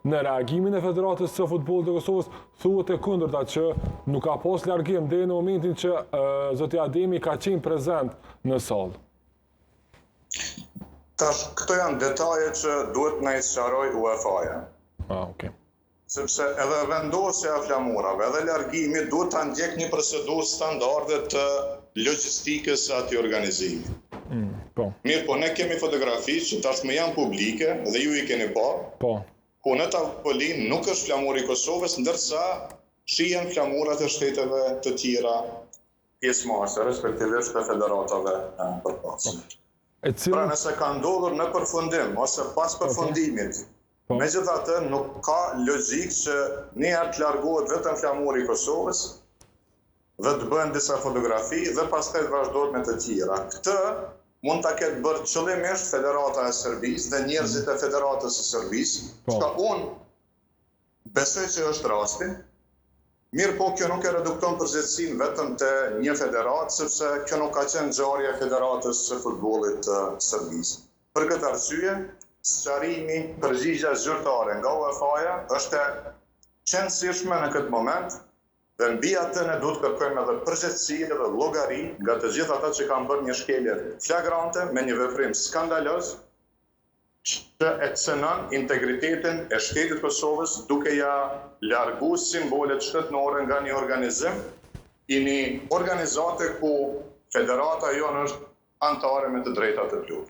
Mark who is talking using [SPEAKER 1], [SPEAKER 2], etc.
[SPEAKER 1] në reagimin e Federatës së Futbollit të Kosovës thuhet e kundërta që nuk ka pas largim deri në momentin që zoti Ademi ka qenë prezent në sallë.
[SPEAKER 2] Tash, këto janë detaje që duhet na i sqaroj UEFA-ja.
[SPEAKER 1] Okay.
[SPEAKER 2] Sepse edhe vendosja e flamurave, edhe largimi duhet ta ndjek një procedurë standarde të logjistikës së atij organizimi.
[SPEAKER 1] Po.
[SPEAKER 2] Mirë, po ne kemi fotografi që tashmë janë publike dhe ju i keni parë.
[SPEAKER 1] Po.
[SPEAKER 2] Ku në tavolin nuk është flamuri i Kosovës, ndërsa shihen flamurat e shteteve të tjera pjesëmarrëse, respektivisht të federatave përpasme. Pra nëse ka ndodhur në përfundim ose pas përfundimit, megjithatë nuk ka logjik që një herë të largohet vetëm flamuri i Kosovës dhe të bëhen disa fotografi dhe pastaj të vazhdohet me të tjera. Këtë mund ta ketë bërë qëllimisht Federata e Serbisë dhe njerëzit e Federatës së Serbisë, që unë besoj që është rasti. Mirë po, kjo nuk e redukton përgjegjësinë vetëm te një federatë, sepse kjo nuk ka qenë ngjarje e Federatës së Futbollit të Serbisë. Për këtë arsye, sqarimi, përgjigjja zyrtare nga UEFA-ja është e qëndësishme në këtë moment dhe mbi atë ne duhet kërkojmë edhe përgjegjësi dhe llogari nga të gjithë ata që kanë bërë një shkelje flagrante me një veprim skandaloz që e cënon integritetin e shtetit Kosovës duke ja largu simbolet shtetënore nga një organizim i një organizate ku federata jonë është antare me të drejtat e plot.